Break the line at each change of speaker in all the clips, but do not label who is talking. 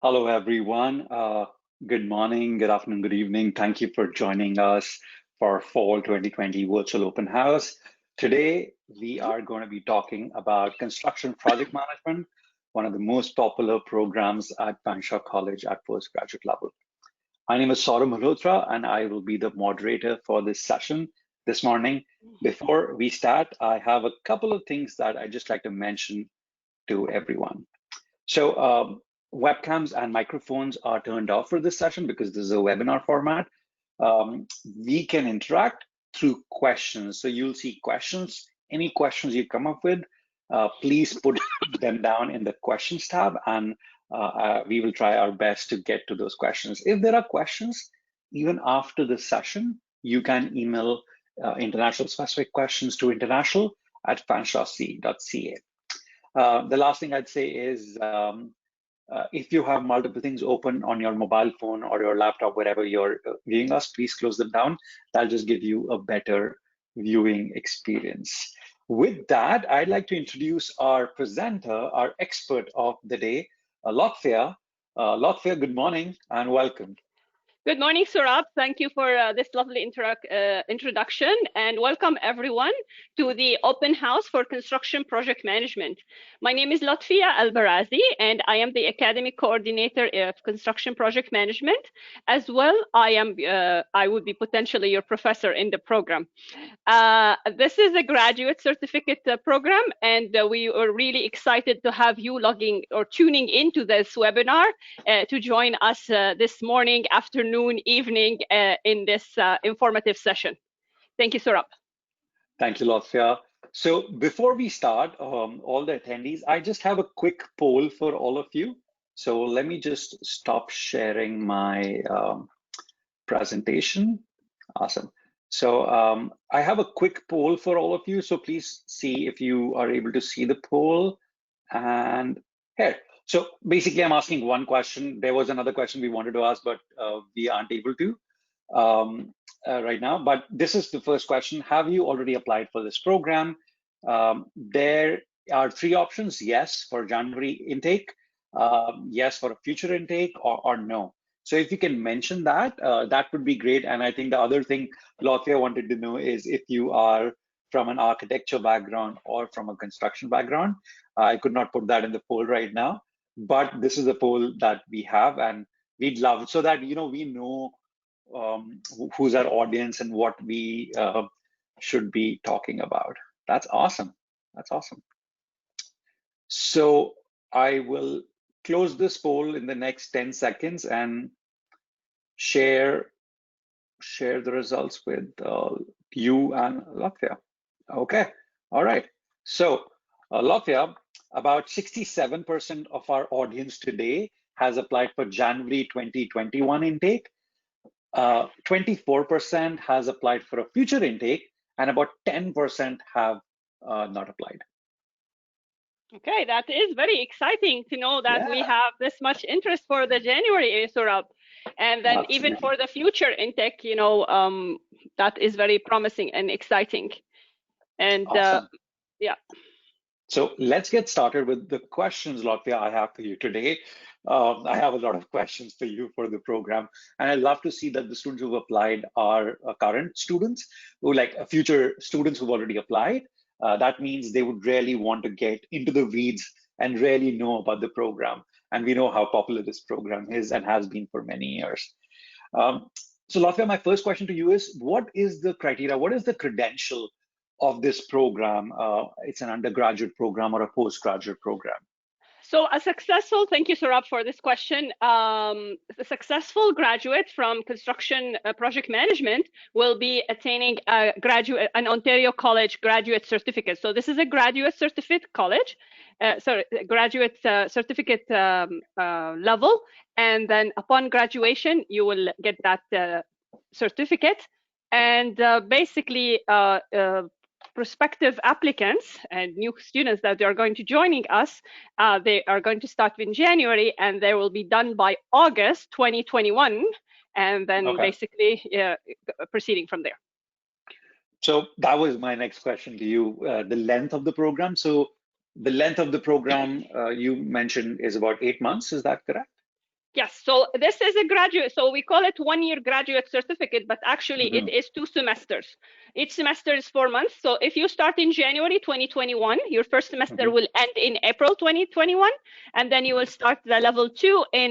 Hello, everyone. Good morning, good afternoon, good evening. Thank you for joining us for Fall 2020 Virtual Open House. Today, we are going to be talking about construction project management, one of the most popular programs at Fanshawe College at postgraduate level. My name is Saurabh Malhotra, and I will be the moderator for this session this morning. Before we start, I have a couple of things that I just like to mention to everyone. So webcams and microphones are turned off for this session because this is a webinar format. We can interact through questions. So you'll see questions. Any questions you come up with, please put them down in the questions tab, and we will try our best to get to those questions. If there are questions, even after the session, you can email international specific questions to international@fanshawe.ca. The last thing I'd say is if you have multiple things open on your mobile phone or your laptop, wherever you're viewing us, please close them down. That'll just give you a better viewing experience. With that, I'd like to introduce our presenter, our expert of the day, Lotfia. Lotfia, good morning and welcome.
Good morning, Saurabh. Thank you for this lovely introduction, and welcome everyone to the open house for construction project management. My name is Lotfia Al-Barazi, and I am the academic coordinator of construction project management. As well, I would be potentially your professor in the program. This is a graduate certificate program, and we are really excited to have you logging or tuning into this webinar to join us this morning, afternoon, evening in this informative session. Thank you, Saurabh.
Thank you, Lotfia. So before we start, all the attendees, I just have a quick poll for all of you. So let me just stop sharing my presentation. Awesome. So I have a quick poll for all of you. So please see if you are able to see the poll. And here, so basically I'm asking one question. There was another question we wanted to ask, but we aren't able to right now. But this is the first question. Have you already applied for this program? There are three options: yes for January intake, yes for a future intake, or no. So if you can mention that, that would be great. And I think the other thing Lotfia wanted to know is if you are from an architecture background or from a construction background. I could not put that in the poll right now, but this is a poll that we have, and we'd love so that we know who's our audience and what we should be talking about. That's awesome. That's awesome. So I will close this poll in the next 10 seconds and share the results with you and Latvia. Okay, all right. So Latvia, about 67% of our audience today has applied for January 2021 intake. 24% has applied for a future intake, and about 10% have not applied.
Okay, that is very exciting to know that we have this much interest for the January Saurabh. And then even for the future intake, that is very promising and exciting. And
awesome.
Yeah.
So let's get started with the questions, Latvia, I have for you today. I have a lot of questions for you for the program, and I'd love to see that the students who've applied are current students, who like future students who've already applied. That means they would really want to get into the weeds and really know about the program. And we know how popular this program is and has been for many years. So Latvia, my first question to you is, what is the criteria? What is the credential of this program? It's an undergraduate program or a postgraduate program?
So thank you, Saurabh, for this question. A successful graduate from construction project management will be attaining an Ontario College graduate certificate. So this is a graduate certificate college, graduate certificate level. And then upon graduation, you will get that certificate. And basically, prospective applicants and new students that are going to joining us, they are going to start in January, and they will be done by August 2021, and then basically proceeding from there.
So that was my next question to you, the length of the program. So the length of the program you mentioned is about 8 months, is that correct?
Yes, so this is a graduate, so we call it 1-year graduate certificate, but actually it
Hmm.
is 2 semesters. Each semester is 4 months. So if you start in January 2021, your first semester
Hmm.
will end in April 2021, and then you will start the level 2 in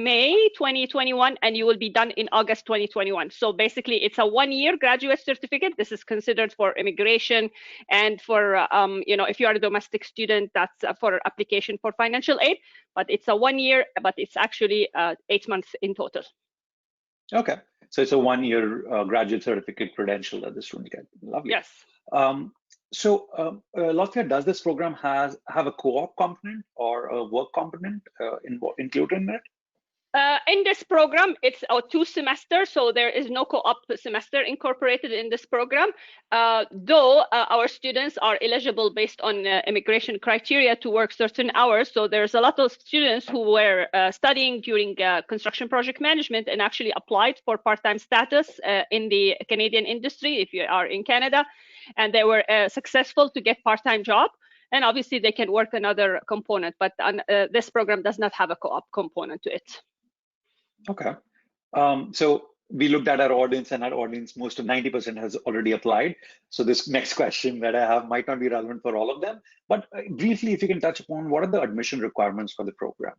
May 2021, and you will be done in August 2021. So basically it's a 1-year graduate certificate. This is considered for immigration and for, if you are a domestic student, that's for application for financial aid. But it's a 1 year, but it's actually 8 months in total.
Okay, so it's a 1-year graduate certificate credential that the student get. Lovely.
Yes.
Latvia, does this program have a co-op component or a work component included in it?
In this program, it's a 2 semester, so there is no co-op semester incorporated in this program, though our students are eligible based on immigration criteria to work certain hours. So there's a lot of students who were studying during construction project management and actually applied for part-time status in the Canadian industry, if you are in Canada, and they were successful to get part-time job. And obviously they can work another component, but this program does not have a co-op component to it.
Okay. So we looked at our audience, and our audience, most of 90% has already applied. So this next question that I have might not be relevant for all of them, but briefly, if you can touch upon what are the admission requirements for the program?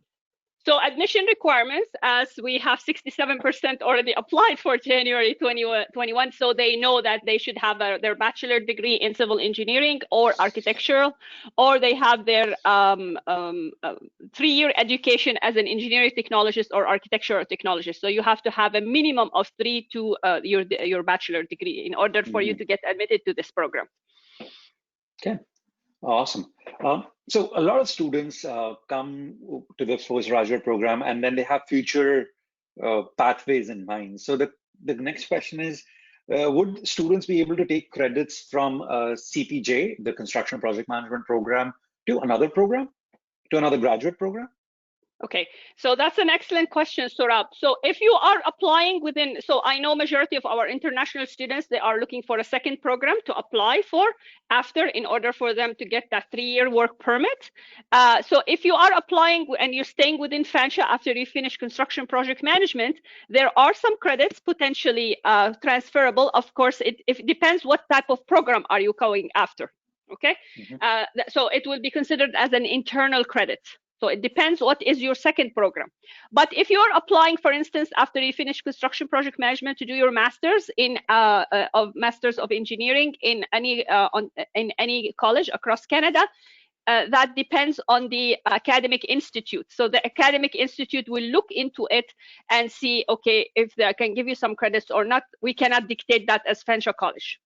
So admission requirements, as we have 67% already applied for January 2021, so they know that they should have their bachelor degree in civil engineering or architectural, or they have their 3-year education as an engineering technologist or architectural technologist. So you have to have a minimum of 3 to your bachelor degree in order for you to get admitted to this program.
Okay. Awesome. So a lot of students come to the postgraduate program and then they have future pathways in mind. So the next question is, would students be able to take credits from CPJ, the Construction Project Management Program, to another program, to another graduate program?
Okay, so that's an excellent question, Surab. So if you are applying within, so I know majority of our international students, they are looking for a second program to apply for after in order for them to get that 3-year work permit. So if you are applying and you're staying within Fanshawe after you finish construction project management, there are some credits potentially transferable. Of course, it depends what type of program are you going after, okay? So it will be considered as an internal credit. So it depends what is your second program. But if you're applying, for instance, after you finish construction project management to do your master's in Masters of Engineering in any college across Canada, that depends on the academic institute. So the academic institute will look into it and see, okay, if they can give you some credits or not. We cannot dictate that as Fanshawe College.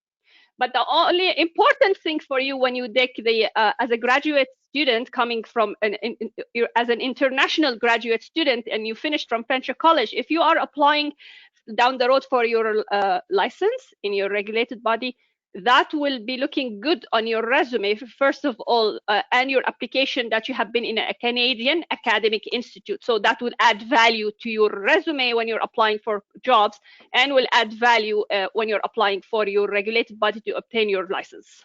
But the only important thing for you when you take the as a graduate student coming from as an international graduate student and you finished from Fanshawe College, if you are applying down the road for your license in your regulated body, that will be looking good on your resume, first of all, and your application that you have been in a Canadian academic institute. So that will add value to your resume when you're applying for jobs, and will add value when you're applying for your regulated body to obtain your license.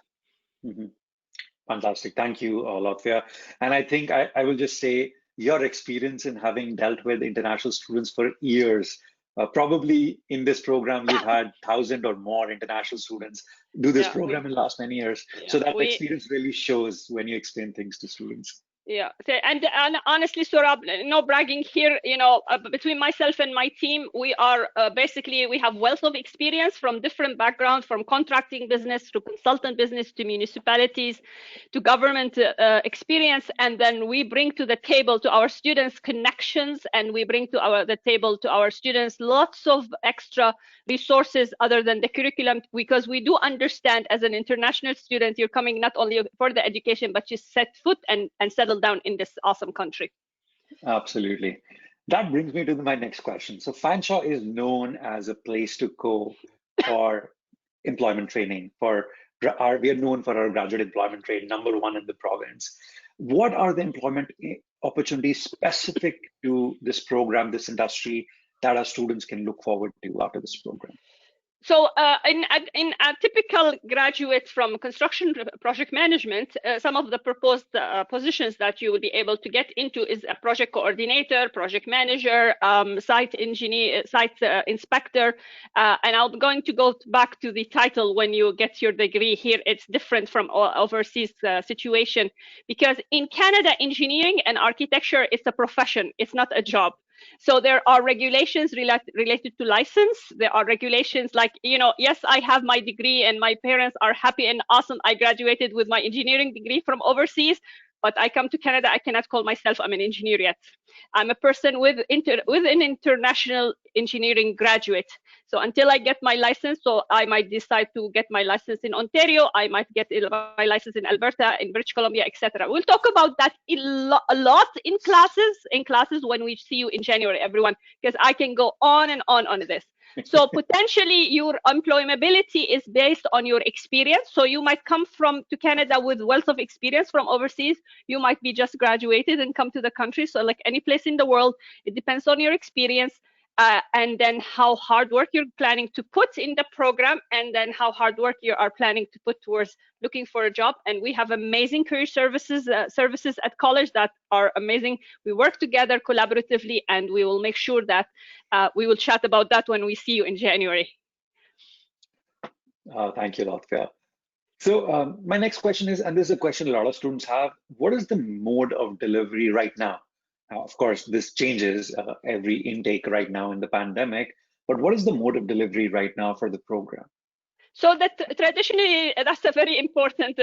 Fantastic. Thank you, Latvia. And I think I will just say your experience in having dealt with international students for years, probably in this program, you've had 1,000 or more international students do this program in the last many years. So that experience really shows when you explain things to students.
Yeah, and honestly, Surab, no bragging here, between myself and my team, we are basically, we have wealth of experience from different backgrounds, from contracting business to consultant business to municipalities to government experience. And then we bring to the table to our students connections, and we bring to the table to our students lots of extra resources other than the curriculum, because we do understand as an international student, you're coming not only for the education, but you set foot and settle down in this awesome country.
Absolutely. That brings me to my next question. So Fanshawe is known as a place to go for employment training. We are known for our graduate employment training, #1 in the province. What are the employment opportunities specific to this program, this industry, that our students can look forward to after this program?
So in a typical graduate from construction project management, some of the proposed positions that you will be able to get into is a project coordinator, project manager, site engineer, site inspector. And I'm going to go back to the title when you get your degree here. It's different from overseas situation, because in Canada, engineering and architecture is a profession. It's not a job. So there are regulations related to license. There are regulations like, yes, I have my degree and my parents are happy and awesome. I graduated with my engineering degree from overseas, but I come to Canada, I cannot call myself I'm an engineer yet. I'm a person with an international engineering graduate. So until I get my license, so I might decide to get my license in Ontario, I might get my license in Alberta, in British Columbia, etc. We'll talk about that a lot in classes when we see you in January, everyone, because I can go on and on this. So potentially your employability is based on your experience. So you might come to Canada with wealth of experience from overseas. You might be just graduated and come to the country. So like any place in the world, it depends on your experience. And then how hard work you're planning to put in the program, and then how hard work you are planning to put towards looking for a job. And we have amazing career services at college that are amazing. We work together collaboratively, and we will make sure that we will chat about that when we see you in January.
Thank you, Latvia. So my next question is, and this is a question a lot of students have, what is the mode of delivery right now? Now, of course, this changes every intake right now in the pandemic, but what is the mode of delivery right now for the program?
So that traditionally, that's a very important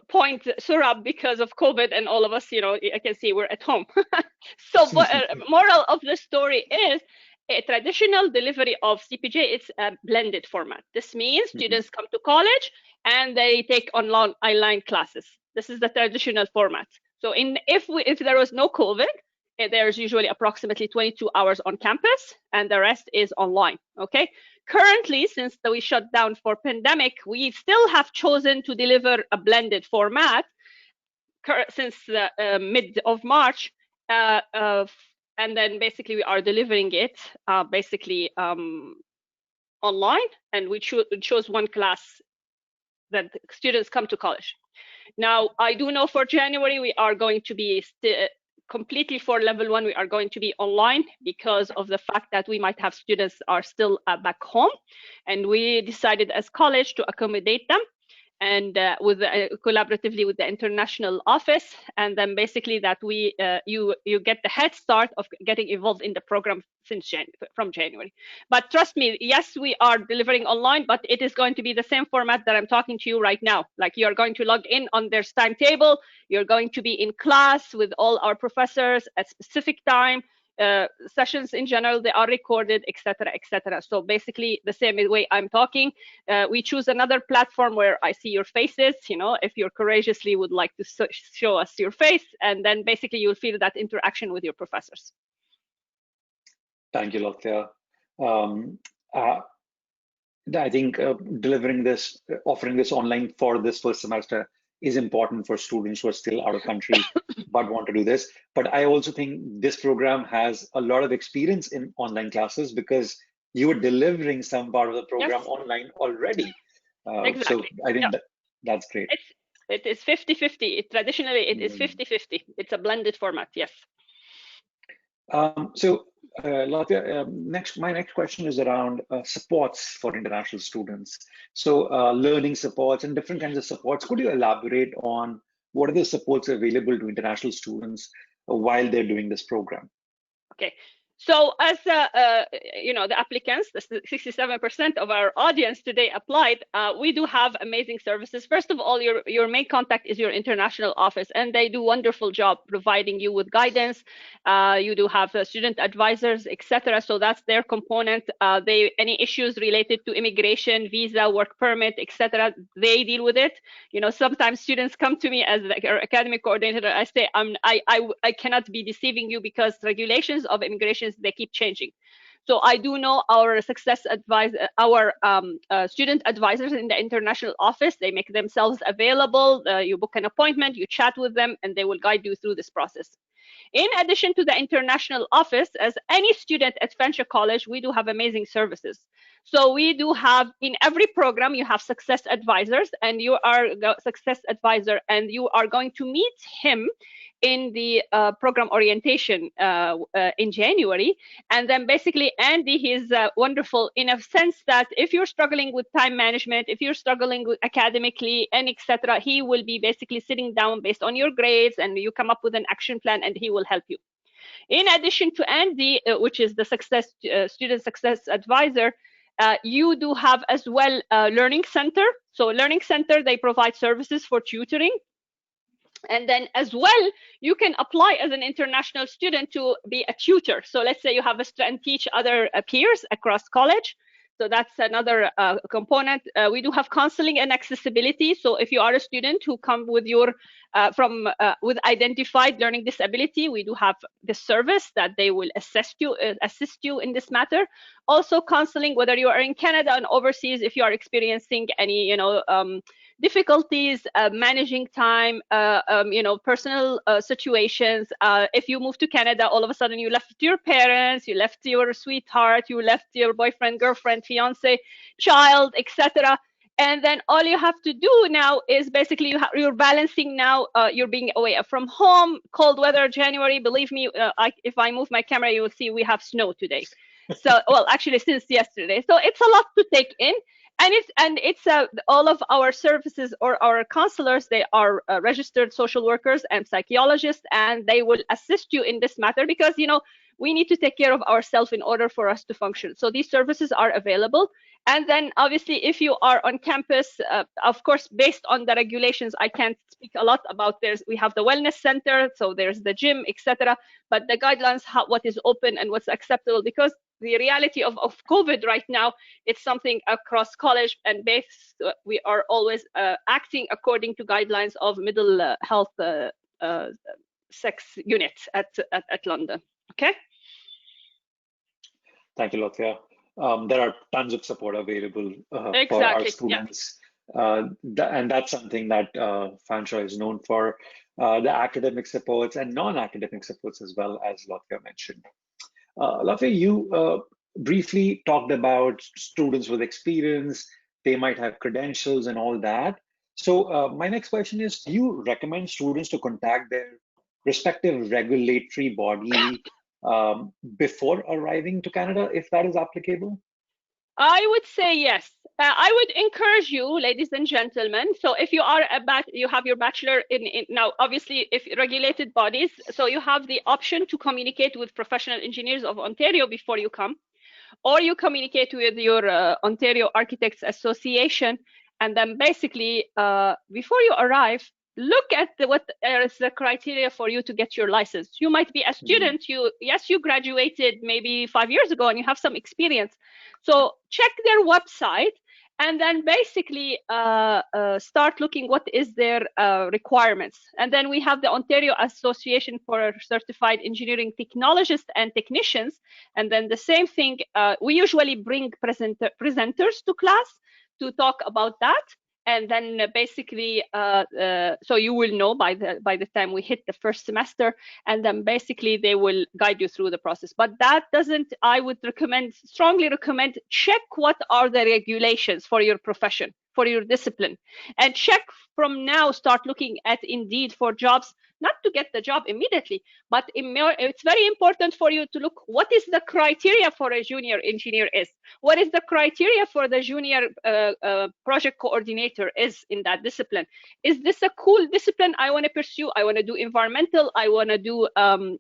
point, Surab, because of COVID and all of us, I can see we're at home. So moral of the story is a traditional delivery of CPJ is a blended format. This means students come to college and they take online classes. This is the traditional format. So if there was no COVID, there's usually approximately 22 hours on campus and the rest is online, okay? Currently, since we shut down for pandemic, we still have chosen to deliver a blended format since the mid of March. And then basically we are delivering it online, and we chose one class that students come to college. Now, I do know for January, we are going to be completely for level 1, we are going to be online because of the fact that we might have students are still back home, and we decided as college to accommodate them and collaboratively with the international office, and then basically that you get the head start of getting involved in the program from January. But trust me, yes, we are delivering online, but it is going to be the same format that I'm talking to you right now. Like, you're going to log in on their timetable, you're going to be in class with all our professors at specific time. Sessions in general, they are recorded, etc., etc. So basically the same way I'm talking. We choose another platform where I see your faces, if you courageously would like to show us your face, and then basically you'll feel that interaction with your professors.
Thank you, Latvia. I think offering this online for this first semester is important for students who are still out of country but want to do this. But I also think this program has a lot of experience in online classes because you were delivering some part of the program online already.
Exactly.
So I think that's great.
It is 50-50. Traditionally, it is 50-50. It's a blended format, yes.
So Latvia, my next question is around supports for international students. So learning supports and different kinds of supports. Could you elaborate on what are the supports available to international students while they're doing this program?
Okay. So as the applicants, the 67% of our audience today applied, we do have amazing services. First of all, your main contact is your international office, and they do a wonderful job providing you with guidance. You do have student advisors, etc. So that's their component. Any issues related to immigration, visa, work permit, etc., they deal with it. Sometimes students come to me as an academic coordinator. I say, I cannot be deceiving you because regulations of immigration, they keep changing. So I do know our student advisors in the international office, they make themselves available. You book an appointment, you chat with them, and they will guide you through this process. In addition to the international office, as any student at Fanshawe College, we do have amazing services. So we do have, in every program, you have success advisors, and you are a success advisor, and you are going to meet him in the program orientation in January. And then basically Andy, he's wonderful in a sense that if you're struggling with time management, if you're struggling with academically and etc., he will be basically sitting down based on your grades, and you come up with an action plan, and he will help you. In addition to Andy, which is the student success advisor, you do have as well a learning center. So learning center, they provide services for tutoring. And then as well, you can apply as an international student to be a tutor. So let's say you have and teach other peers across college. So that's another component. We do have counseling and accessibility. So if you are a student who come with your with identified learning disability, we do have this service that they will assist you in this matter. Also counseling, whether you are in Canada and overseas, if you are experiencing any, difficulties managing time, personal situations. If you move to Canada, all of a sudden you left your parents, you left your sweetheart, you left your boyfriend, girlfriend, fiance, child, etc. And then all you have to do now is basically you're balancing now. You're being away from home, cold weather, January. Believe me, if I move my camera, you will see we have snow today. So, well, actually since yesterday. So it's a lot to take in. And it's all of our services or our counselors, they are registered social workers and psychologists, and they will assist you in this matter because, we need to take care of ourselves in order for us to function. So these services are available. And then obviously, if you are on campus, of course, based on the regulations, I can't speak a lot about we have the wellness center, so there's the gym, etc. But the guidelines, what is open and what's acceptable, because the reality of COVID right now, it's something across college and base. We are always acting according to guidelines of middle health sex unit at London. Okay.
Thank you, Latvia. There are tons of support available
Exactly.
for our students. Yeah. And that's something that Fanshawe is known for, the academic supports and non-academic supports as well, as Latvia mentioned. Latvia, you briefly talked about students with experience, they might have credentials and all that. So my next question is, do you recommend students to contact their respective regulatory body before arriving to Canada, if that is applicable?
I would say yes. I would encourage you, ladies and gentlemen. So if you are you have your bachelor in now, obviously, if regulated bodies, so you have the option to communicate with Professional Engineers of Ontario before you come, or you communicate with your Ontario Architects Association, and then basically before you arrive, look at what is the criteria for you to get your license. You might be a student. You graduated maybe 5 years ago and you have some experience. So check their website and then basically start looking what is their requirements. And then we have the Ontario Association for Certified Engineering Technologists and Technicians. And then the same thing, we usually bring presenters to class to talk about that. And then basically, so you will know by the time we hit the first semester, and then basically they will guide you through the process. But that doesn't, I would strongly recommend, check what are the regulations for your profession, for your discipline, and check from now, start looking at Indeed for jobs, not to get the job immediately, but it's very important for you to look what is the criteria for a junior engineer is, what is the criteria for the junior project coordinator is in that discipline. Is this a cool discipline I want to pursue? I want to do environmental, I want to do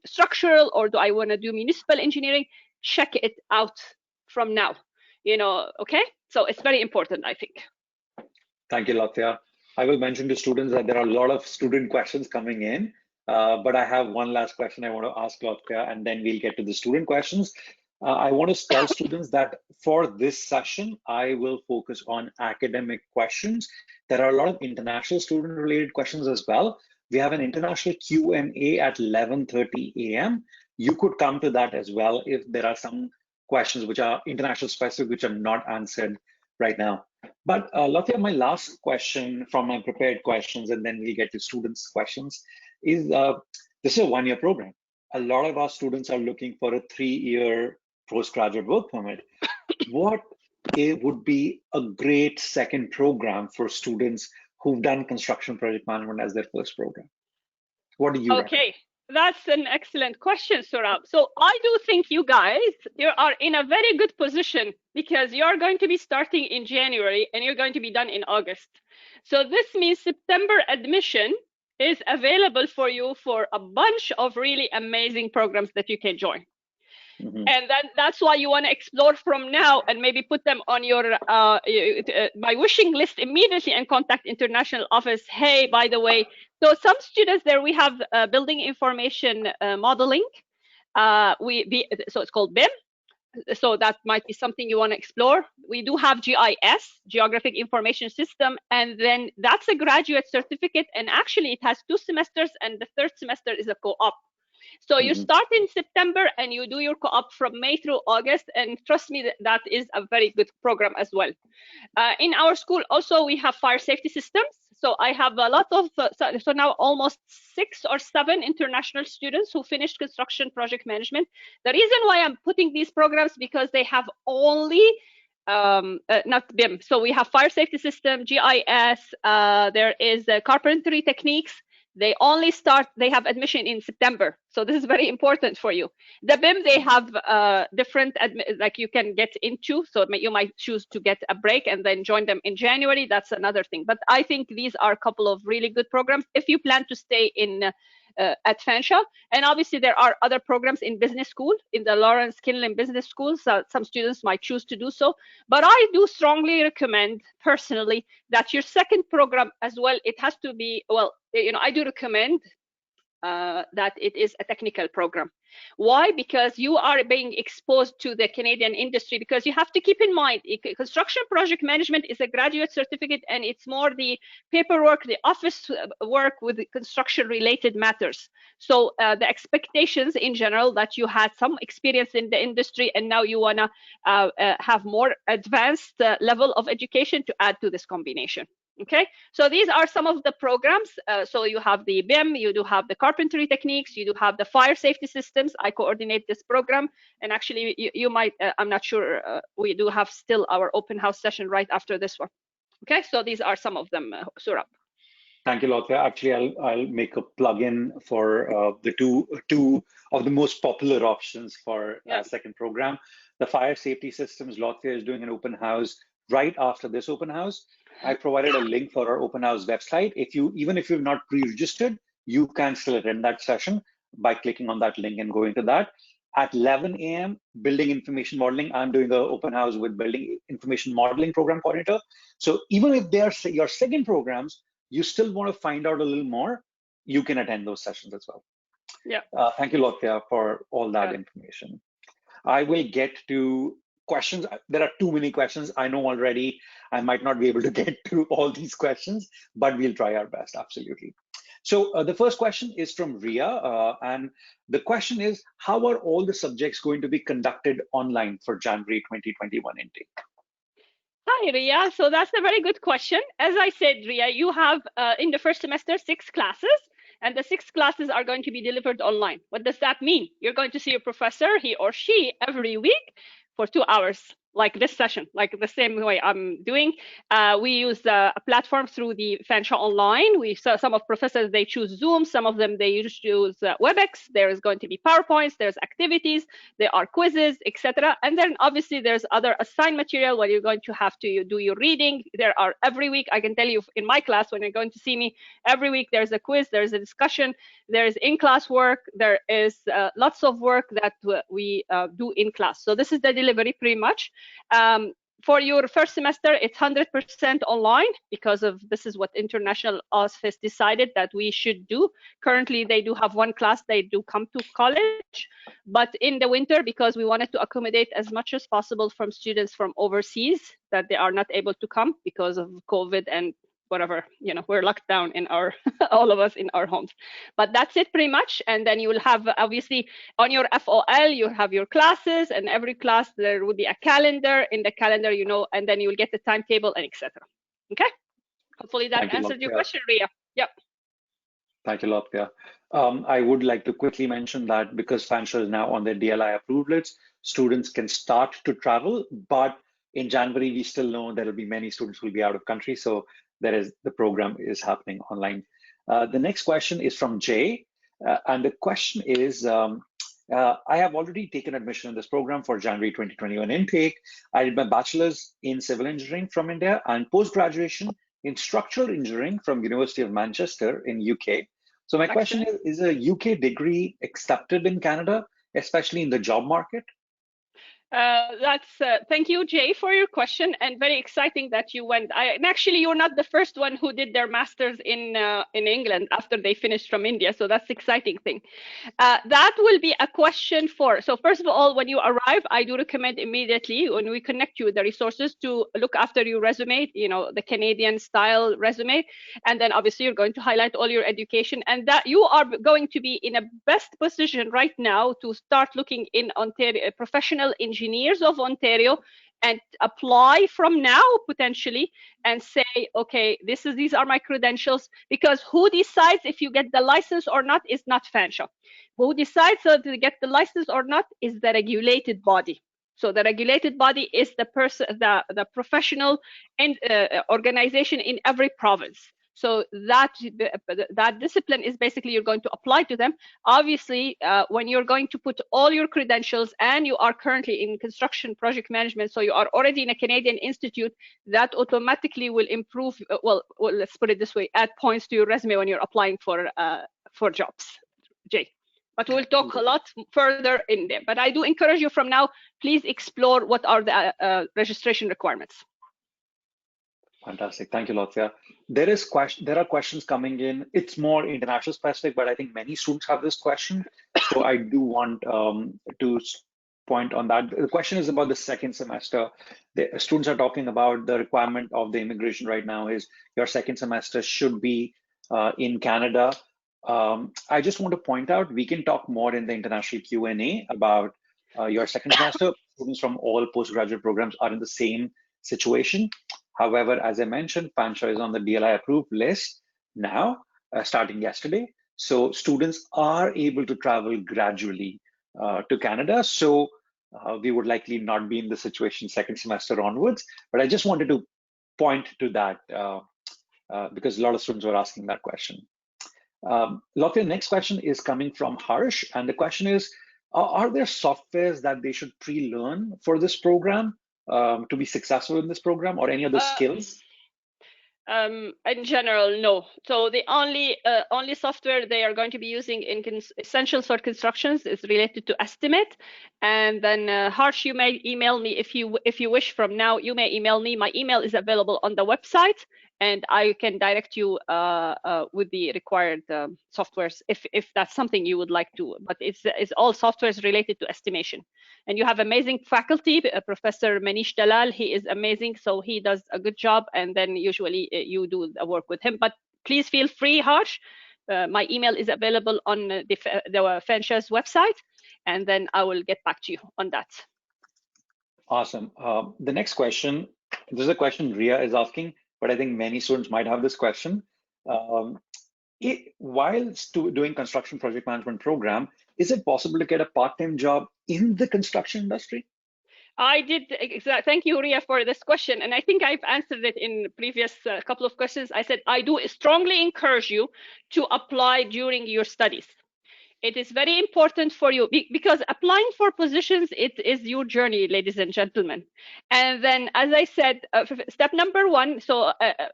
structural, or do I want to do municipal engineering? Check it out from now, okay? So it's very important, I think.
Thank you, Latvia. I will mention to students that there are a lot of student questions coming in, but I have one last question I want to ask Latvia, and then we'll get to the student questions. I want to tell students that for this session, I will focus on academic questions. There are a lot of international student-related questions as well. We have an international Q&A at 11:30 a.m. You could come to that as well if there are some questions which are international specific, which are not answered right now. But Latvia, my last question from my prepared questions, and then we'll get to students' questions, is this is a one-year program. a lot of our students are looking for a 3-year postgraduate work permit. What would be a great second program for students who've done construction project management as their first program? What do you recommend?
Okay, that's an excellent question, Surab. So I do think you guys, you are in a very good position because you're going to be starting in January and you're going to be done in August. So this means September admission is available for you for a bunch of really amazing programs that you can join. And that's why you want to explore from now and maybe put them on your my wishing list immediately and contact international office. Hey, by the way, so some students there we have building information modeling. So it's called BIM. So that might be something you want to explore. We do have GIS, Geographic Information System, and then that's a graduate certificate. And actually it has 2 semesters and the 3rd semester is a co-op. So you start in September and you do your co-op from May through August. And trust me, that is a very good program as well. In our school also, we have fire safety systems. So I have a lot of, so now almost 6 or 7 international students who finished construction project management. The reason why I'm putting these programs because they have only not BIM. So we have fire safety system, GIS, there is carpentry techniques. They only start, they have admission in September. So this is very important for you. The BIM, they have different, like you can get into, so you might choose to get a break and then join them in January. That's another thing. But I think these are a couple of really good programs if you plan to stay in at Fanshawe. And obviously there are other programs in business school, in the Lawrence Kinlan Business School. So some students might choose to do so. But I do strongly recommend personally that your second program as well, it has to be, well, you know, I do recommend that it is a technical program. Why? Because you are being exposed to the Canadian industry, because you have to keep in mind, construction project management is a graduate certificate and it's more the paperwork, the office work with construction related matters. So the expectations in general that you had some experience in the industry and now you want to have more advanced level of education to add to this combination. Okay, so these are some of the programs. So you have the BIM, you do have the carpentry techniques, you do have the fire safety systems. I coordinate this program, and actually you might, I'm not sure, we do have still our open house session right after this one. Okay, so these are some of them, Surab.
Thank you, Lotfia. Actually, I'll make a plug-in for the two of the most popular options for second program. The fire safety systems, Lotfia is doing an open house right after this open house. I provided a link for our open house website. Even if you've not pre-registered, you can still attend that session by clicking on that link and going to that. At 11 a.m., building information modeling, I'm doing an open house with building information modeling program coordinator. So even if they are your second programs, you still want to find out a little more, you can attend those sessions as well.
Yeah.
Thank you, Lotfia, for all that information. I will get to questions. There are too many questions. I know already I might not be able to get to all these questions, but we'll try our best, absolutely. So the first question is from Ria, and the question is, how are all the subjects going to be conducted online for January 2021 intake?
Hi, Ria. So that's a very good question. As I said, Ria, you have in the first semester 6 classes, and the 6 classes are going to be delivered online. What does that mean? You're going to see your professor, he or she, every week for 2 hours, like this session, like the same way I'm doing. We use a platform through the Fanshawe Online. Some of professors, they choose Zoom. Some of them, they use WebEx. There is going to be PowerPoints, there's activities, there are quizzes, etc. And then obviously there's other assigned material where you're going to have to do your reading. There are every week, I can tell you in my class, when you're going to see me, every week there's a quiz, there's a discussion, there's in-class work, there is lots of work that we do in class. So this is the delivery pretty much. For your first semester, it's 100% online because of this is what international office decided that we should do. Currently, they do have 1 class, they do come to college, but in the winter, because we wanted to accommodate as much as possible from students from overseas that they are not able to come because of COVID and whatever, you know, we're locked down in our all of us in our homes. But that's it pretty much. And then you will have, obviously, on your FOL, you have your classes, and every class there will be a calendar. In the calendar, you know, and then you will get the timetable and etc. Okay. Hopefully that answered your question, Ria. Yep.
Thank you, Lotfia. I would like to quickly mention that because Fanshawe is now on their DLI approved list, students can start to travel, but in January, we still know there will be many students who will be out of country. So the program is happening online. The next question is from Jay. And the question is, I have already taken admission in this program for January 2021 intake. I did my bachelor's in civil engineering from India and post-graduation in structural engineering from University of Manchester in UK. So my question is a UK degree accepted in Canada, especially in the job market?
Thank you, Jay, for your question, and very exciting that you went. And actually, you're not the first one who did their masters in England after they finished from India, so that's the exciting thing. That will be a question for. So first of all, when you arrive, I do recommend immediately when we connect you with the resources to look after your resume. You know, the Canadian style resume, and then obviously you're going to highlight all your education, and that you are going to be in a best position right now to start looking in Ontario professional engineers of Ontario and apply from now potentially and say, okay, these are my credentials, because who decides if you get the license or not is not Fanshawe. Who decides to get the license or not is the regulated body. So the regulated body is the person, the professional and organization in every province. So that discipline is basically you're going to apply to them. Obviously, when you're going to put all your credentials and you are currently in construction project management, so you are already in a Canadian institute, that automatically will improve. Well, let's put it this way: add points to your resume when you're applying for jobs, Jay. But we'll talk a lot further in there. But I do encourage you from now, please explore what are the registration requirements.
Fantastic. Thank you, Lotfia. There are questions coming in. It's more international specific, but I think many students have this question. So I do want to point on that. The question is about the second semester. The students are talking about the requirement of the immigration right now is your second semester should be in Canada. I just want to point out, we can talk more in the international Q&A about your second semester. Students from all postgraduate programs are in the same situation. However, as I mentioned, Fanshawe is on the DLI approved list now, starting yesterday. So students are able to travel gradually to Canada. So we would likely not be in the situation second semester onwards. But I just wanted to point to that because a lot of students were asking that question. Lotte, the next question is coming from Harsh. And the question is, are there softwares that they should pre-learn for this program? To be successful in this program, or any other skills?
In general, no. So the only software they are going to be using in essentials for constructions is related to estimate. And then Harsh, you may email me if you wish. From now, you may email me. My email is available on the website, and I can direct you with the required softwares if that's something you would like to. But it's all softwares related to estimation. And you have amazing faculty, Professor Manish Dalal. He is amazing, so he does a good job. And then usually you do the work with him. But please feel free, Harsh. My email is available on the Fanshawe's website, and then I will get back to you on that.
Awesome. The next question, this is a question Ria is asking, but I think many students might have this question. While doing construction project management program, is it possible to get a part-time job in the construction industry?
I did. Thank you, Ria, for this question. And I think I've answered it in previous couple of questions. I said, I do strongly encourage you to apply during your studies. It is very important for you because applying for positions, it is your journey, ladies and gentlemen. And then, as I said, step number one. So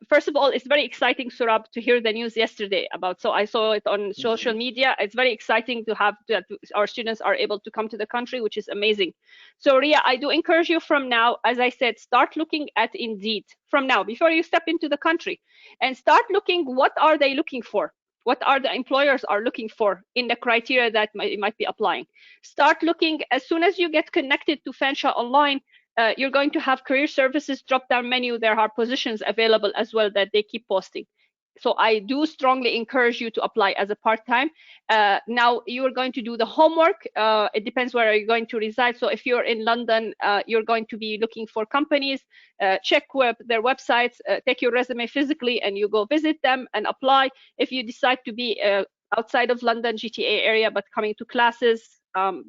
first of all, it's very exciting, Surab, to hear the news yesterday about. So I saw it on social media. It's very exciting to have that our students are able to come to the country, which is amazing. So Ria, I do encourage you from now, as I said, start looking at Indeed from now before you step into the country, and start looking what are they looking for. What are the employers are looking for in the criteria that might be applying? Start looking as soon as you get connected to Fanshawe online. You're going to have career services drop-down menu. There are positions available as well that they keep posting. So I do strongly encourage you to apply as a part-time. Now you are going to do the homework. It depends where you're going to reside. So if you're in London, you're going to be looking for companies, check their websites, take your resume physically, and you go visit them and apply. If you decide to be outside of London, GTA area, but coming to classes.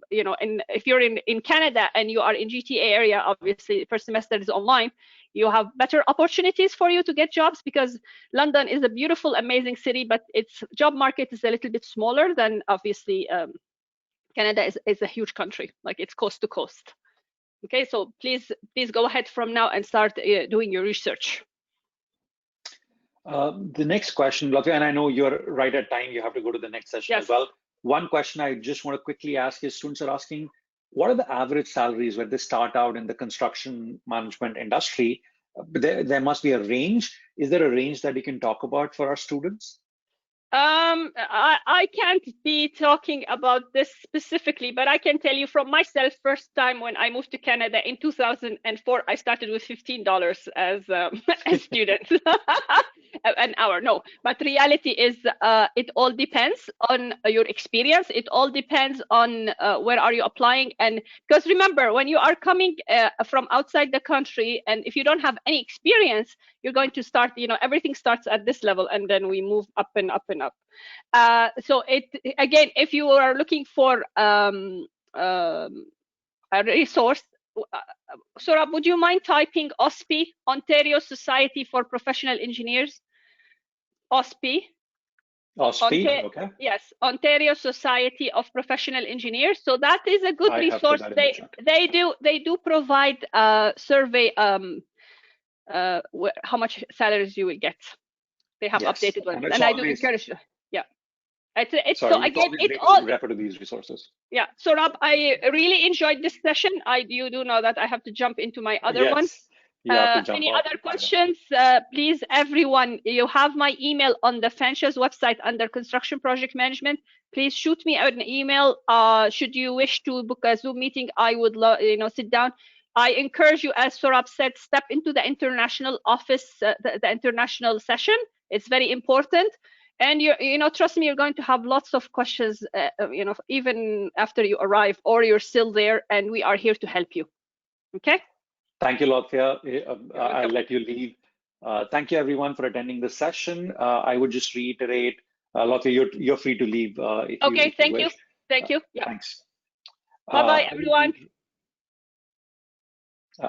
You know, and if you're in Canada and you are in GTA area, obviously first semester is online, you have better opportunities for you to get jobs, because London is a beautiful, amazing city, but its job market is a little bit smaller than obviously Canada is a huge country, like it's coast to coast. Okay, so please go ahead from now and start doing your research.
The next question, Latvia, and I know you're right at time, you have to go to the next session
Yes.
as well. One question I just want to quickly ask is, students are asking, what are the average salaries when they start out in the construction management industry? There must be a range. Is there a range that you can talk about for our students?
I can't be talking about this specifically, but I can tell you from myself, first time when I moved to Canada in 2004, I started with $15 as a student, an hour. No, but reality is it all depends on your experience. It all depends on where are you applying. And because remember, when you are coming from outside the country, and if you don't have any experience, you're going to start, you know, everything starts at this level, and then we move up and up and up. So it, again, if you are looking for a resource, Saurabh, would you mind typing OSPE, Ontario Society for Professional Engineers? OSPE.
OSPE, okay.
Yes, Ontario Society of Professional Engineers. So that is a good resource. They do provide survey how much salaries you will get. They have updated ones, and I do encourage you. Yeah, it's
sorry,
so again,
it all refer to these resources.
Yeah, so Rob, I really enjoyed this session. You do know that I have to jump into my other one. Any other questions? Please, everyone, you have my email on the Fanshawe's website under Construction Project Management. Please shoot me an email. Should you wish to book a Zoom meeting, I would sit down. I encourage you, as Saurabh said, step into the international office, the international session. It's very important. And trust me, you're going to have lots of questions, even after you arrive or you're still there, and we are here to help you. Okay?
Thank you, Latvia. I'll let you leave. Thank you, everyone, for attending this session. I would just reiterate, Latvia, you're free to leave.
Okay, thank you. Thank you. Yeah.
Thanks.
Bye-bye, everyone.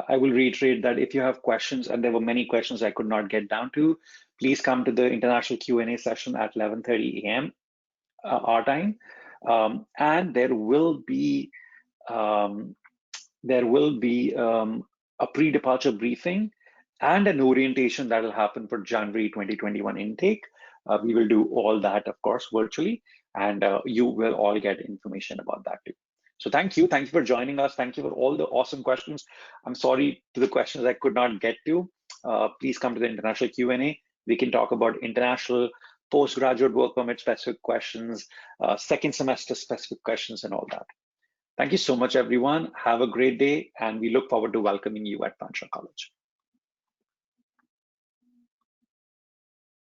I will reiterate that if you have questions, and there were many questions I could not get down to, please come to the international Q&A session at 11:30 a.m. Our time, and there will be a pre-departure briefing and an orientation that will happen for January 2021 intake. We will do all that, of course, virtually, and you will all get information about that too. So thank you for joining us. Thank you for all the awesome questions. I'm sorry to the questions I could not get to. Please come to the international Q&A. We can talk about international postgraduate work permit specific questions, second semester specific questions, and all that. Thank you so much, everyone. Have a great day, and we look forward to welcoming you at Fanshawe College.